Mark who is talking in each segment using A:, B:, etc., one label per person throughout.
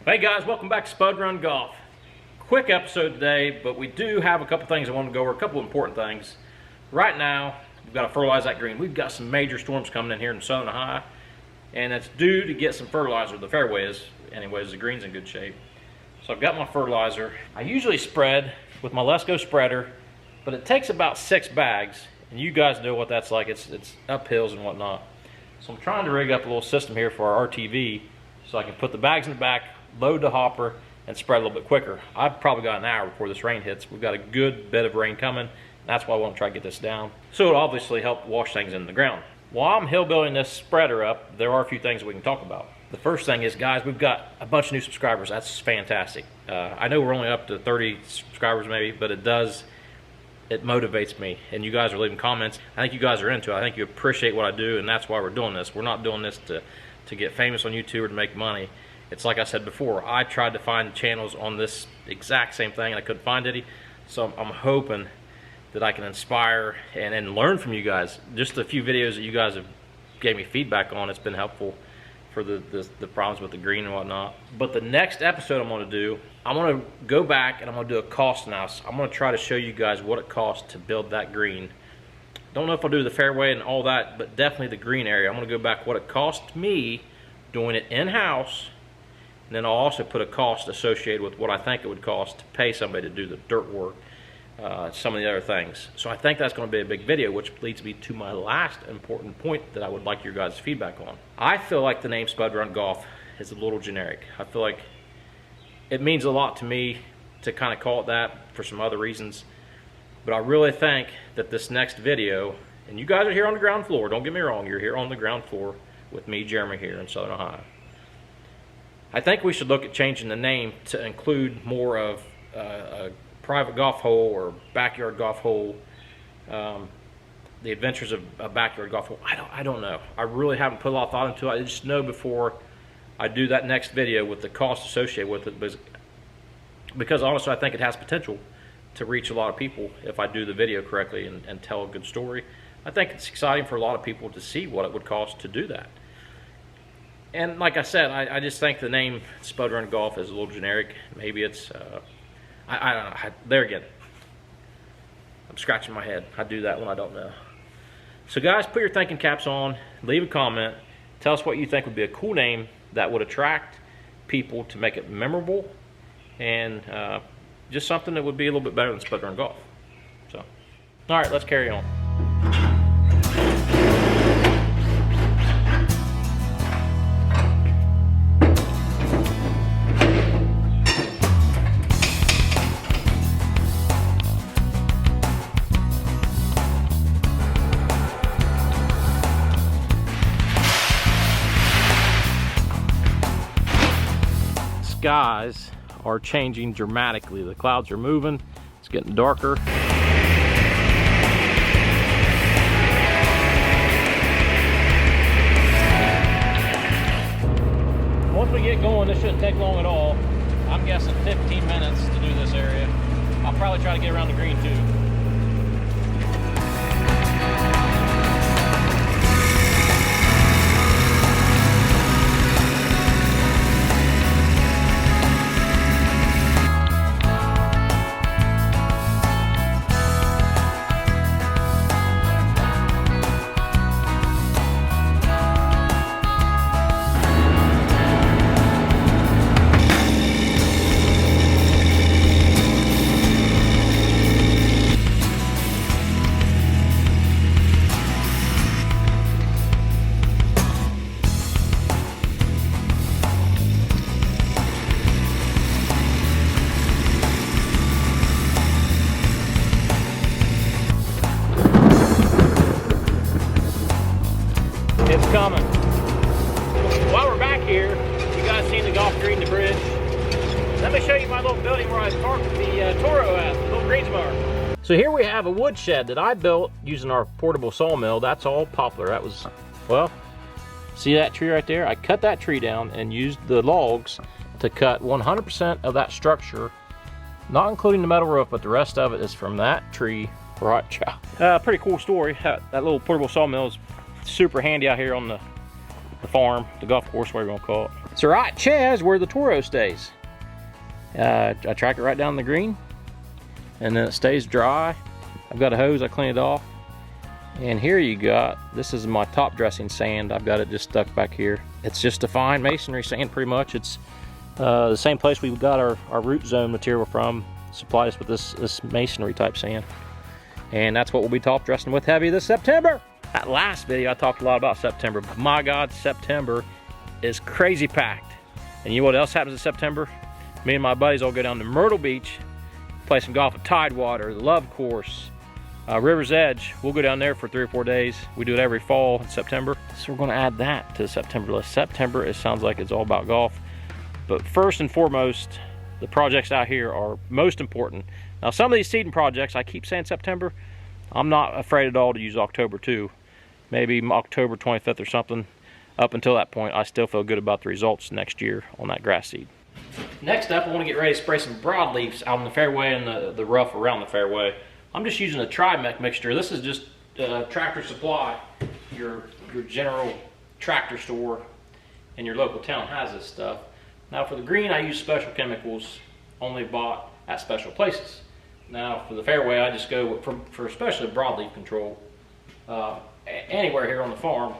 A: Hey guys, welcome back to Spud Run Golf. Quick episode today, but we do have a couple things I want to go over, a couple important things. Right now, we've got to fertilize that green. We've got some major storms coming in here in southern Ohio, and it's due to get some fertilizer. The fairway is, anyways, the green's in good shape. So I've got my fertilizer. I usually spread with my Let's Go spreader, but it takes about 6 bags, and you guys know what that's like. It's up hills and whatnot. So I'm trying to rig up a little system here for our RTV so I can put the bags in the back, load the hopper, and spread a little bit quicker. I've probably got an hour before this rain hits. We've got a good bit of rain coming. That's why I want to try to get this down. So it'll obviously help wash things into the ground. While I'm hillbillying this spreader up, there are a few things we can talk about. The first thing is, guys, we've got a bunch of new subscribers. That's fantastic. I know we're only up to 30 subscribers maybe, but it motivates me. And you guys are leaving comments. I think you guys are into it. I think you appreciate what I do, and that's why we're doing this. We're not doing this to get famous on YouTube or to make money. It's like I said before, I tried to find channels on this exact same thing and I couldn't find any. So I'm hoping that I can inspire and learn from you guys. Just a few videos that you guys have gave me feedback on, it's been helpful for the problems with the green and whatnot. But the next episode I'm going to do, I'm going to go back and I'm going to do a cost analysis. I'm going to try to show you guys what it costs to build that green. Don't know if I'll do the fairway and all that, but definitely the green area. I'm going to go back what it cost me doing it in-house. And then I'll also put a cost associated with what I think it would cost to pay somebody to do the dirt work, some of the other things. So I think that's going to be a big video, which leads me to my last important point that I would like your guys' feedback on. I feel like the name Spud Run Golf is a little generic. I feel like it means a lot to me to kind of call it that for some other reasons. But I really think that this next video, and you guys are here on the ground floor, don't get me wrong, you're here on the ground floor with me, Jeremy, here in Southern Ohio. I think we should look at changing the name to include more of a private golf hole or backyard golf hole, the adventures of a backyard golf hole. I don't know. I really haven't put a lot of thought into it. I just know before I do that next video with the cost associated with it, because honestly I think it has potential to reach a lot of people if I do the video correctly and tell a good story. I think it's exciting for a lot of people to see what it would cost to do that. And like I said, I just think the name Spud Run Golf is a little generic. Maybe it's, I don't know. There again, I'm scratching my head. I do that when I don't know. So guys, put your thinking caps on. Leave a comment. Tell us what you think would be a cool name that would attract people to make it memorable. And just something that would be a little bit better than Spud Run Golf. So, all right, let's carry on. Skies are changing dramatically. The clouds are moving. It's getting darker. Once we get going, this shouldn't take long at all. I'm guessing 15 minutes to do this area. I'll probably try to get around the green too. It's coming. While we're back here, you guys seen the golf green, the bridge. Let me show you my little building where I parked the Toro at, the little Greensboro. So here we have a wood shed that I built using our portable sawmill. That's all poplar. That was, well, see that tree right there? I cut that tree down and used the logs to cut 100% of that structure, not including the metal roof, but the rest of it is from that tree right chow. Pretty cool story. That little portable sawmill is super handy out here on the the farm, the golf course, whatever you want to call it. It's right, Chaz, where the Toro stays. I track it right down the green, and then it stays dry. I've got a hose, I clean it off. And here you got, this is my top dressing sand. I've got it just stuck back here. It's just a fine masonry sand pretty much. It's the same place we got our root zone material from, supplied us with this masonry type sand. And that's what we'll be top dressing with heavy this September. That last video I talked a lot about September, but my God, September is crazy packed. And you know what else happens in September? Me and my buddies all go down to Myrtle Beach, play some golf at Tidewater, the Love Course, River's Edge. We'll go down there for 3 or 4 days. We do it every fall in September. So we're gonna add that to the September list. September, it sounds like it's all about golf. But first and foremost, the projects out here are most important. Now some of these seeding projects, I keep saying September. I'm not afraid at all to use October too. Maybe October 25th or something. Up until that point, I still feel good about the results next year on that grass seed. Next up, I want to get ready to spray some broadleafs out in the fairway and the rough around the fairway. I'm just using a Trimec mixture. This is just Tractor Supply. Your general tractor store in your local town has this stuff. Now for the green, I use special chemicals only bought at special places. Now for the fairway, I just go for especially broadleaf control. Anywhere here on the farm,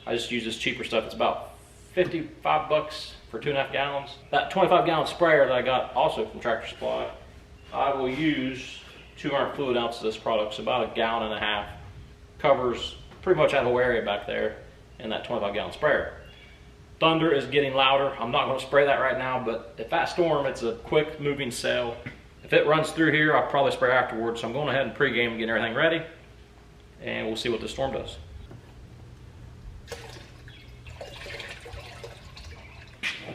A: I just use this cheaper stuff. It's about 55 bucks for 2.5 gallons. That 25-gallon sprayer that I got also from Tractor Supply, I will use 200 fluid ounces of this product, so about 1.5 gallons. Covers pretty much that whole area back there in that 25-gallon sprayer. Thunder is getting louder. I'm not going to spray that right now, but if that storm, it's a quick moving cell. If it runs through here, I'll probably spray afterwards. So I'm going ahead and pregame and getting everything ready, and we'll see what the storm does.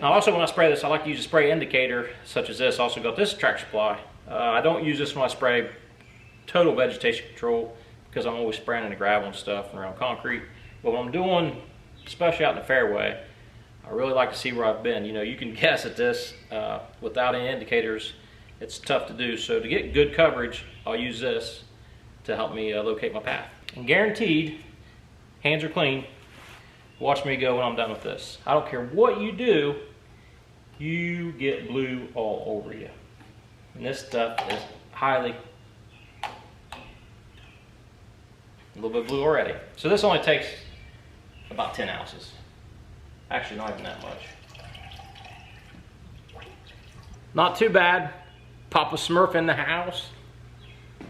A: Now also when I spray this, I like to use a spray indicator such as this. I also got this Tractor Supply. I don't use this when I spray total vegetation control because I'm always spraying in the gravel and stuff and around concrete. But when I'm doing, especially out in the fairway, I really like to see where I've been. You know, you can guess at this without any indicators. It's tough to do. So to get good coverage, I'll use this to help me locate my path. And guaranteed, hands are clean. Watch me go when I'm done with this. I don't care what you do, you get blue all over you. And this stuff is highly, a little bit of blue already. So this only takes about 10 ounces. Actually, not even that much. Not too bad. Papa Smurf in the house.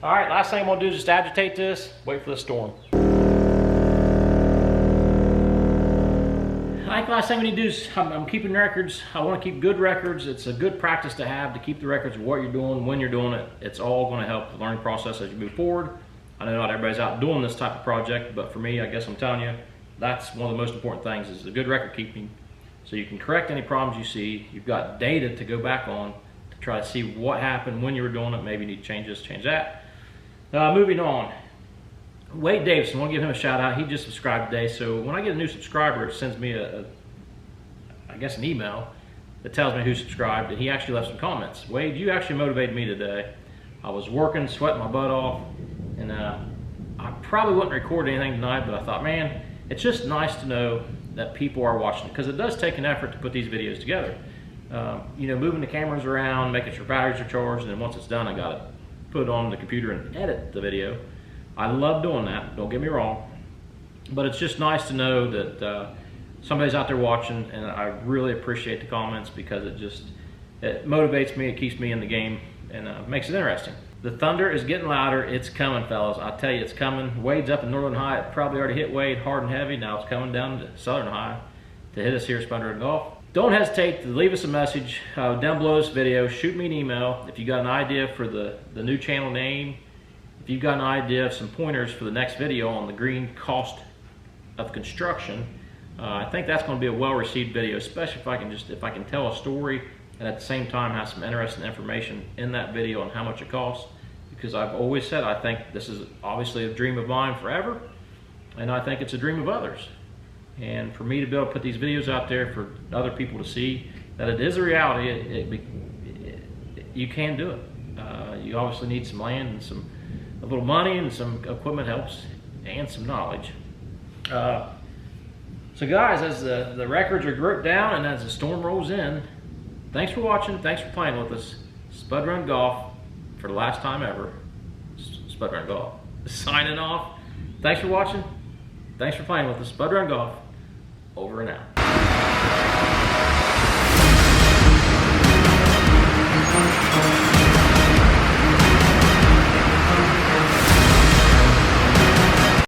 A: All right, last thing I'm gonna do is just agitate this, wait for the storm. I think the last thing we need to do is, I'm keeping records. I want to keep good records. It's a good practice to have, to keep the records of what you're doing, when you're doing it. It's all going to help the learning process as you move forward. I know not everybody's out doing this type of project, but for me, I guess I'm telling you, that's one of the most important things is the good record keeping. So you can correct any problems you see. You've got data to go back on to try to see what happened when you were doing it. Maybe you need to change this, change that. Moving on. Wade Davidson, I want to give him a shout out. He just subscribed today, so when I get a new subscriber, it sends me I guess an email that tells me who subscribed, and he actually left some comments. Wade, you actually motivated me today. I was working, sweating my butt off, and I probably wouldn't record anything tonight, but I thought, man, it's just nice to know that people are watching it, because it does take an effort to put these videos together. You know, moving the cameras around, making sure batteries are charged, and then once it's done, I got to put it on the computer and edit the video. I love doing that, don't get me wrong, but it's just nice to know that somebody's out there watching, and I really appreciate the comments because it motivates me, it keeps me in the game, and makes it interesting. The thunder is getting louder. It's coming, fellas. I tell you, it's coming. Wade's up in Northern High. It probably already hit Wade hard and heavy. Now it's coming down to Southern High to hit us here at Spudder Golf. Don't hesitate to leave us a message down below this video. Shoot me an email if you got an idea for the new channel name. If you've got an idea of some pointers for the next video on the green cost of construction, I think that's going to be a well-received video, especially if I can tell a story and at the same time have some interesting information in that video on how much it costs. Because I've always said I think this is obviously a dream of mine forever, and I think it's a dream of others. And for me to be able to put these videos out there for other people to see that it is a reality, you can do it. You obviously need some land and a little money, and some equipment helps, and some knowledge. So So guys, as the records are grouped down and as the storm rolls in, thanks for watching, thanks for playing with us. Spud Run Golf, for the last time ever, Spud Run Golf, signing off. Thanks for watching, thanks for playing with us. Spud Run Golf, over and out.